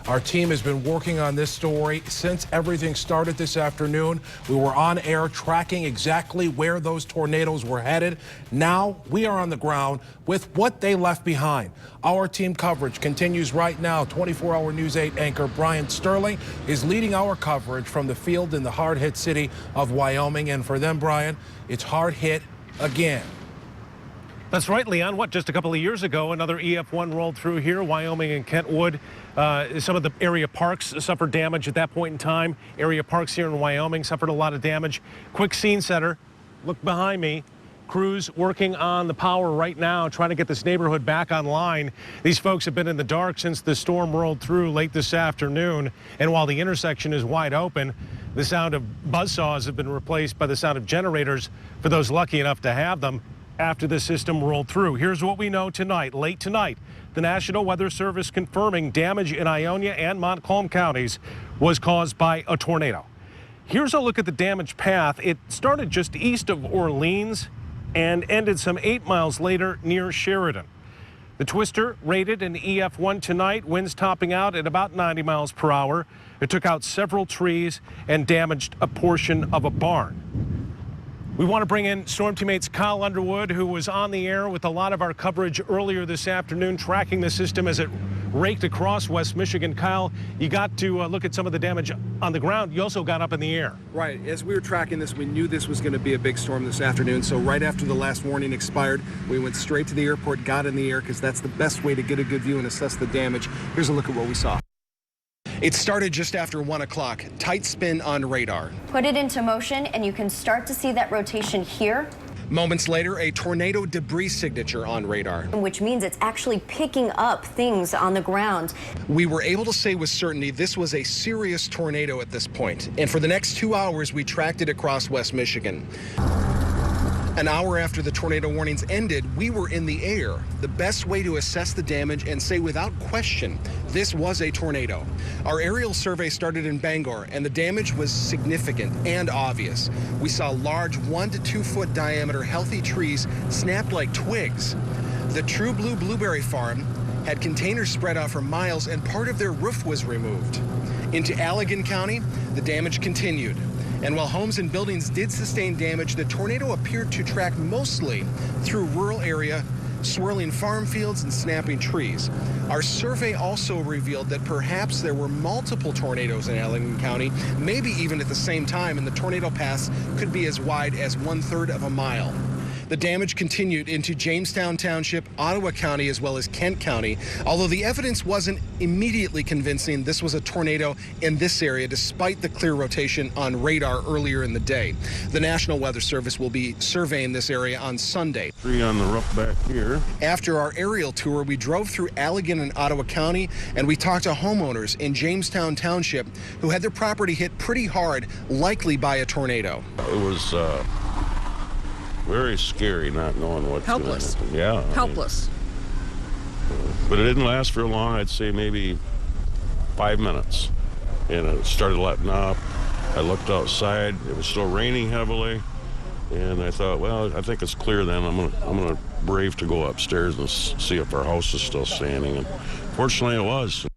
Our team has been working on this story since everything started this afternoon. We were on air tracking exactly where those tornadoes were headed. Now we are on the ground with what they left behind. Our team coverage continues right now. 24-hour News 8 anchor Brian Sterling is leading our coverage from the field in the hard-hit city of Wyoming. And for them, Brian, it's hard hit again. That's right, Leon. Just a couple of years ago, another EF1 rolled through here, Wyoming and Kentwood. Some of the area parks suffered damage at that point in time. Area parks here in Wyoming suffered a lot of damage. Quick scene setter, look behind me. Crews working on the power right now, trying to get this neighborhood back online. These folks have been in the dark since the storm rolled through late this afternoon. And while the intersection is wide open, the sound of buzzsaws have been replaced by the sound of generators for those lucky enough to have them after the system rolled through. Here's what we know tonight. Late tonight, the National Weather Service confirming damage in Ionia and Montcalm counties was caused by a tornado. Here's a look at the damage path. It started just east of Orleans and ended some 8 miles later near Sheridan. The twister rated an EF1 tonight, winds topping out at about 90 miles per hour. It took out several trees and damaged a portion of a barn. We want to bring in storm teammates Kyle Underwood, who was on the air with a lot of our coverage earlier this afternoon, tracking the system as it raked across West Michigan. Kyle, you got to look at some of the damage on the ground. You also got up in the air. Right. As we were tracking this, we knew this was going to be a big storm this afternoon. So right after the last warning expired, we went straight to the airport, got in the air, because that's the best way to get a good view and assess the damage. Here's a look at what we saw. It started just after 1 o'clock. Tight spin on radar. Put it into motion and you can start to see that rotation here. Moments later, a tornado debris signature on radar. Which means it's actually picking up things on the ground. We were able to say with certainty this was a serious tornado at this point. And for the next 2 hours, we tracked it across West Michigan. An hour after the tornado warnings ended, we were in the air. The best way to assess the damage and say without question, this was a tornado. Our aerial survey started in Bangor, and the damage was significant and obvious. We saw large 1 to 2 foot diameter healthy trees snapped like twigs. The True Blue Blueberry Farm had containers spread out for miles, and part of their roof was removed. Into Allegan County, the damage continued. And while homes and buildings did sustain damage, the tornado appeared to track mostly through rural area, swirling farm fields and snapping trees. Our survey also revealed that perhaps there were multiple tornadoes in Allegan County, maybe even at the same time, and the tornado paths could be as wide as 1/3 of a mile. The damage continued into Jamestown Township, Ottawa County, as well as Kent County. Although the evidence wasn't immediately convincing this was a tornado in this area, despite the clear rotation on radar earlier in the day. The National Weather Service will be surveying this area on Sunday. Tree on the roof back here. After our aerial tour, we drove through Allegan and Ottawa County, and we talked to homeowners in Jamestown Township who had their property hit pretty hard, likely by a tornado. It was very scary not knowing what. Helpless. Yeah. Helpless. But it didn't last for long. I'd say maybe 5 minutes. And it started letting up. I looked outside. It was still raining heavily. And I thought, well, I think it's clear then. I'm gonna brave to go upstairs and see if our house is still standing. And fortunately it was.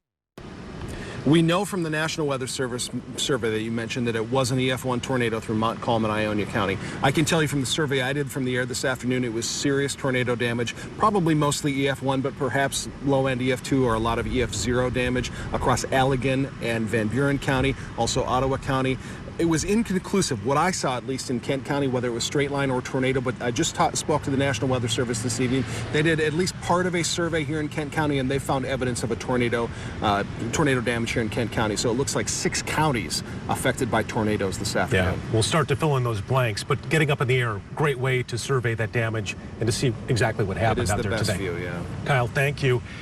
We know from the National Weather Service survey that you mentioned that it was an EF1 tornado through Montcalm and Ionia County. I can tell you from the survey I did from the air this afternoon, it was serious tornado damage, probably mostly EF1, but perhaps low-end EF2 or a lot of EF0 damage across Allegan and Van Buren County, also Ottawa County. It was inconclusive, what I saw at least in Kent County, whether it was straight line or tornado, but I just spoke to the National Weather Service this evening. They did at least part of a survey here in Kent County, and they found evidence of a tornado damage here in Kent County. So it looks like 6 counties affected by tornadoes this afternoon. Yeah, we'll start to fill in those blanks, but getting up in the air, great way to survey that damage and to see exactly what happened out there today. It is the best view, yeah. Kyle, thank you.